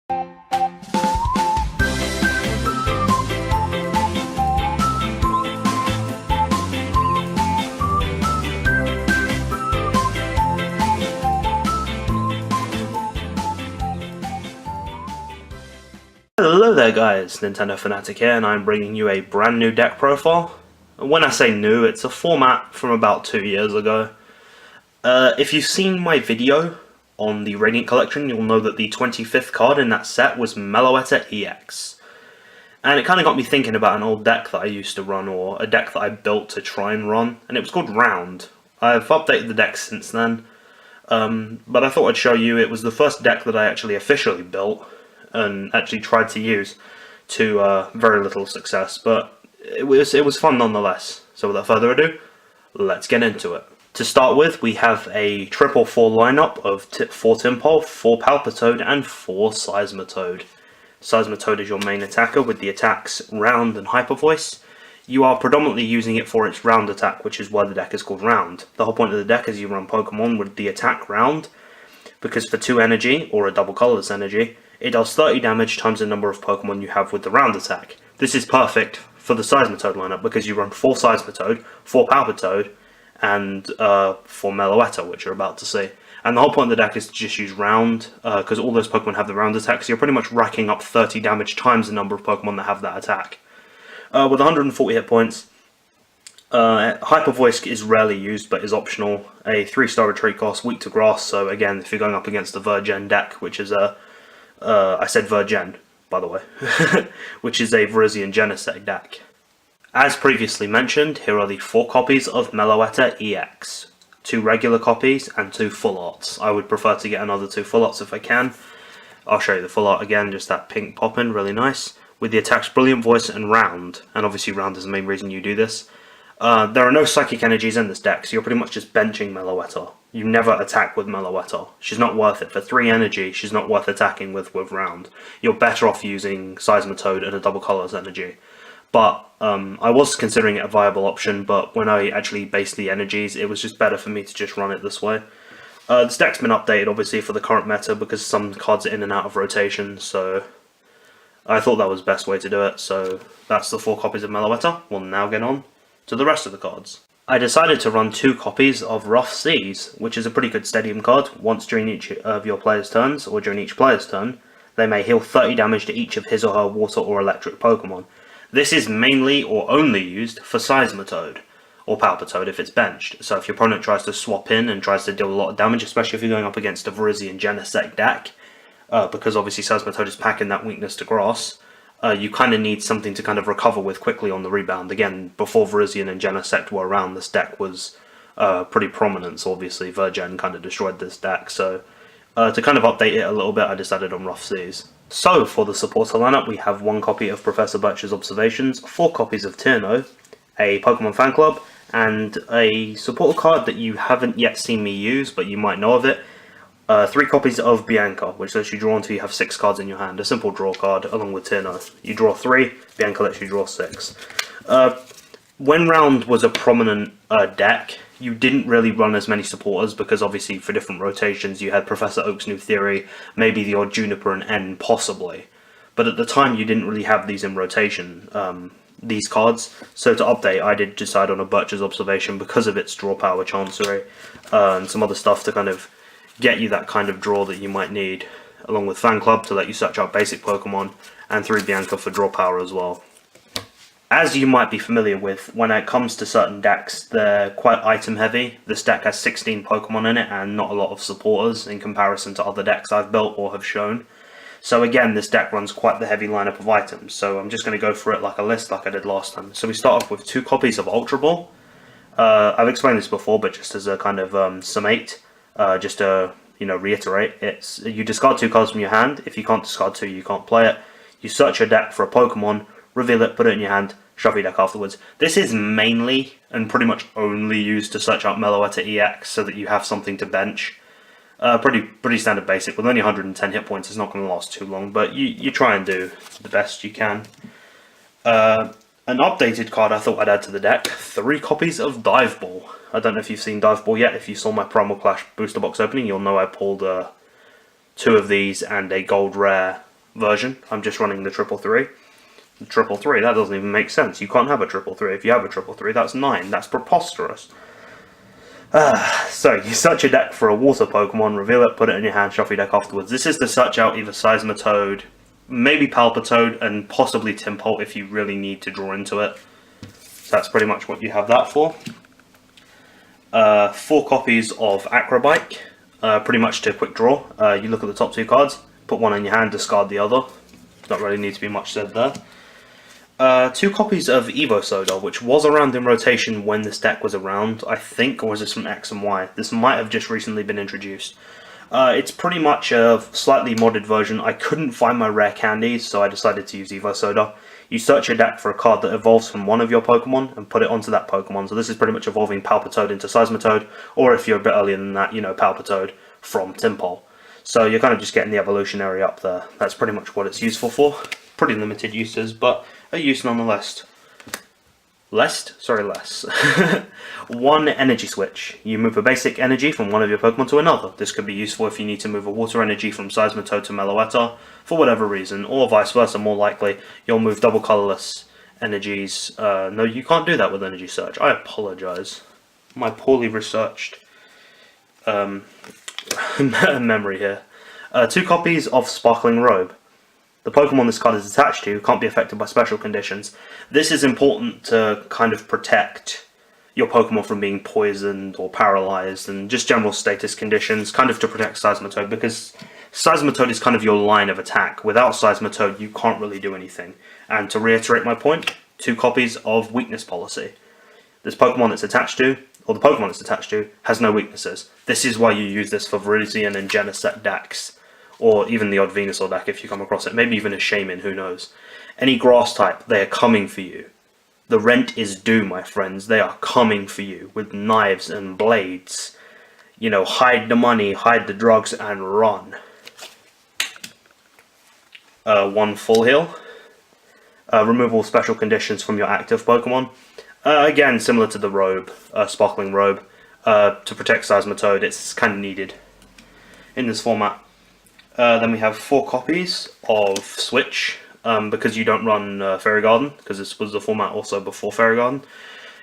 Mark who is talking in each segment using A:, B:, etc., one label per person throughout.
A: Hello there guys, Nintendo Fanatic here, and I'm bringing you a brand new deck profile. When I say new, it's a format from about 2 years ago. If you've seen my video on the Radiant Collection, you'll know that the 25th card in that set was Meloetta EX. And it kind of got me thinking about an old deck that I used to run, or a deck that I built to try and run, and it was called Round. I've updated the deck since then, but I thought I'd show you it was the first deck that I actually officially built and actually tried to use to very little success, but it was fun nonetheless. So without further ado, let's get into it. To start with, we have a 4-4 lineup of 4 Tympole, 4 Palpitoad, and 4 Seismitoad. Seismitoad is your main attacker with the attacks Round and Hyper Voice. You are predominantly using it for its Round attack, which is why the deck is called Round. The whole point of the deck is you run Pokemon with the attack Round, because for 2 energy, or a double colorless energy, it does 30 damage times the number of Pokemon you have with the Round attack. This is perfect for the Seismitoad lineup because you run 4 Seismitoad, 4 Palpitoad, and 4 Meloetta, which you're about to see. And the whole point of the deck is to just use Round, because all those Pokemon have the Round attack, so you're pretty much racking up 30 damage times the number of Pokemon that have that attack. With 140 hit points, Hyper Voice is rarely used, but is optional. A 3-star retreat cost, weak to grass, so again, if you're going up against the Virgin deck, which is a I said Virgin, by the way, which is a Virizion Genesect deck. As previously mentioned, here are the 4 copies of Meloetta EX. 2 regular copies and 2 full arts. I would prefer to get another 2 full arts if I can. I'll show you the full art again, just that pink poppin', really nice. With the attacks Brilliant Voice and Round, and obviously Round is the main reason you do this. There are no psychic energies in this deck, so you're pretty much just benching Meloetta. You never attack with Meloetta. She's not worth it. For 3 energy, she's not worth attacking with Round. You're better off using Seismitoad and a double colorless energy. But I was considering it a viable option, but when I actually based the energies, it was just better for me to just run it this way. This deck's been updated, obviously, for the current meta, because some cards are in and out of rotation, so I thought that was the best way to do it. So that's the 4 copies of Meloetta. We'll now get on to the rest of the cards. I decided to run 2 copies of Rough Seas, which is a pretty good stadium card. Once during each of your player's turns, or during each player's turn, they may heal 30 damage to each of his or her water or electric Pokemon. This is mainly or only used for Seismitoad, or Palpitoad if it's benched. So if your opponent tries to swap in and tries to deal a lot of damage, especially if you're going up against a Virizion Genesect deck, because obviously Seismitoad is packing that weakness to grass, you kind of need something to kind of recover with quickly on the rebound. Again, before Virizion and Genesect were around, this deck was pretty prominent, so obviously Virgin kind of destroyed this deck, so to kind of update it a little bit, I decided on Rough Seas. So, for the supporter lineup, we have 1 copy of Professor Birch's Observations, 4 copies of Tierno, a Pokemon Fan Club, and a supporter card that you haven't yet seen me use, but you might know of it. 3 copies of Bianca, which lets you draw until you have 6 cards in your hand. A simple draw card, along with Tierno. You draw 3, Bianca lets you draw 6. When Round was a prominent deck, you didn't really run as many supporters, because obviously for different rotations you had Professor Oak's New Theory, maybe the odd Juniper and N, possibly. But at the time you didn't really have these in rotation, these cards. So to update, I did decide on a Birch's Observation because of its draw power Chancery, and some other stuff to kind of get you that kind of draw that you might need, along with Fan Club to let you search out basic Pokemon, and 3 Bianca for draw power as well. As you might be familiar with, when it comes to certain decks, they're quite item heavy. This deck has 16 Pokemon in it and not a lot of supporters in comparison to other decks I've built or have shown. So again, this deck runs quite the heavy lineup of items, so I'm just going to go through it like a list like I did last time. So we start off with 2 copies of Ultra Ball. I've explained this before, but just as a kind of summate, just to reiterate, it's you discard 2 cards from your hand. If you can't discard 2, you can't play it. You search your deck for a Pokemon, reveal it, put it in your hand, shuffle your deck afterwards. This is mainly and pretty much only used to search out Meloetta EX so that you have something to bench. Pretty standard basic. With only 110 hit points, it's not going to last too long, but you try and do the best you can. An updated card I thought I'd add to the deck, 3 copies of Dive Ball. I don't know if you've seen Dive Ball yet. If you saw my Primal Clash booster box opening, you'll know I pulled 2 of these and a gold rare version. I'm just running the triple three. Triple three, that doesn't even make sense. You can't have a triple three. If you have a triple three, that's 9. That's preposterous. So, you search your deck for a water Pokemon, reveal it, put it in your hand, shuffle your deck afterwards. This is to search out either Seismitoad, maybe Palpitoad, and possibly Tympole if you really need to draw into it. So that's pretty much what you have that for. 4 copies of Acrobike, pretty much to quick draw. You look at the top 2 cards, put one in your hand, discard the other. Not really need to be much said there. 2 copies of Evosoda, which was around in rotation when this deck was around, I think, or was this from X and Y? This might have just recently been introduced. It's pretty much a slightly modded version. I couldn't find my rare candies, so I decided to use Evosoda. You search your deck for a card that evolves from one of your Pokemon and put it onto that Pokemon. So this is pretty much evolving Palpitoad into Seismitoad, or if you're a bit earlier than that, you know, Palpitoad from Tympole. So you're kind of just getting the evolutionary up there. That's pretty much what it's useful for. Pretty limited uses, but a use nonetheless. Less. 1 energy switch. You move a basic energy from one of your Pokemon to another. This could be useful if you need to move a water energy from Seismitoad to Meloetta for whatever reason, or vice versa. More likely, you'll move double colorless energies. No, you can't do that with energy search. I apologize. My poorly researched memory here. 2 copies of Sparkling Robe. The Pokemon this card is attached to can't be affected by special conditions. This is important to kind of protect your Pokemon from being poisoned or paralyzed and just general status conditions, kind of to protect Seismitoad, because Seismitoad is kind of your line of attack. Without Seismitoad, you can't really do anything. And to reiterate my point, 2 copies of Weakness Policy. This Pokemon it's attached to, or the Pokemon it's attached to, has no weaknesses. This is why you use this for Virizion and Genesect decks. Or even the odd Venusaur deck if you come across it. Maybe even a Shaman, who knows. Any grass type, they are coming for you. The rent is due, my friends. They are coming for you with knives and blades. You know, hide the money, hide the drugs, and run. 1 full heal. Remove all special conditions from your active Pokemon. Again, similar to the Robe, Sparkling Robe. To protect Seismitoad, it's kind of needed in this format. Then we have 4 copies of Switch, because you don't run Fairy Garden, because this was the format also before Fairy Garden.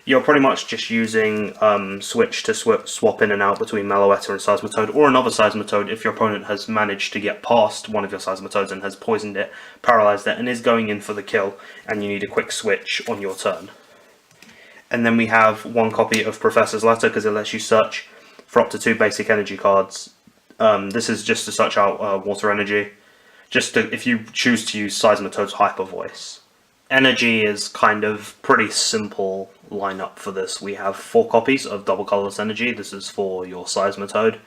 A: You're pretty much just using Switch to swap in and out between Meloetta and Seismitoad, or another Seismitoad if your opponent has managed to get past one of your Seismitoads and has poisoned it, paralyzed it, and is going in for the kill, and you need a quick switch on your turn. And then we have 1 copy of Professor's Letter, because it lets you search for up to 2 basic energy cards. This is just to search out water energy, just to, if you choose to use Seismitoad's Hyper Voice. Energy is kind of pretty simple lineup for this. We have 4 copies of Double Colorless Energy. This is for your Seismitoad.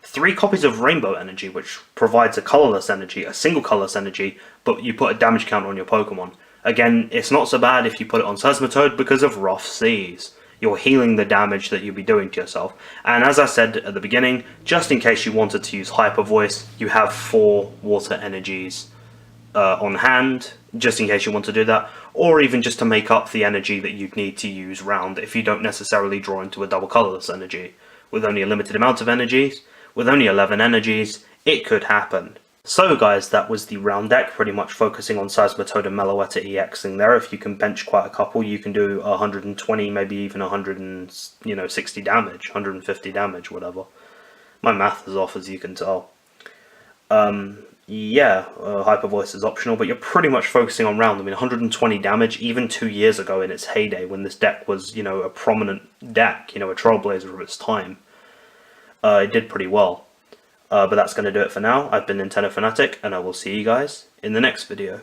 A: 3 copies of Rainbow Energy, which provides a colorless energy, a single colorless energy, but you put a damage counter on your Pokemon. Again, it's not so bad if you put it on Seismitoad because of Rough Seas. You're healing the damage that you'll be doing to yourself. And as I said at the beginning, just in case you wanted to use Hyper Voice, you have 4 water energies on hand, just in case you want to do that, or even just to make up the energy that you'd need to use round if you don't necessarily draw into a double colorless energy. With only a limited amount of energies, with only 11 energies, it could happen. So guys, that was the round deck, pretty much focusing on Seismitoad and Meloetta EXing there. If you can bench quite a couple, you can do 120, maybe even 160 damage, 150 damage, whatever. My math is off, as you can tell. Hyper Voice is optional, but you're pretty much focusing on round. I mean, 120 damage, even 2 years ago in its heyday, when this deck was, a prominent deck, a trailblazer of its time. It did pretty well. But that's going to do it for now. I've been Nintendo Fanatic, and I will see you guys in the next video.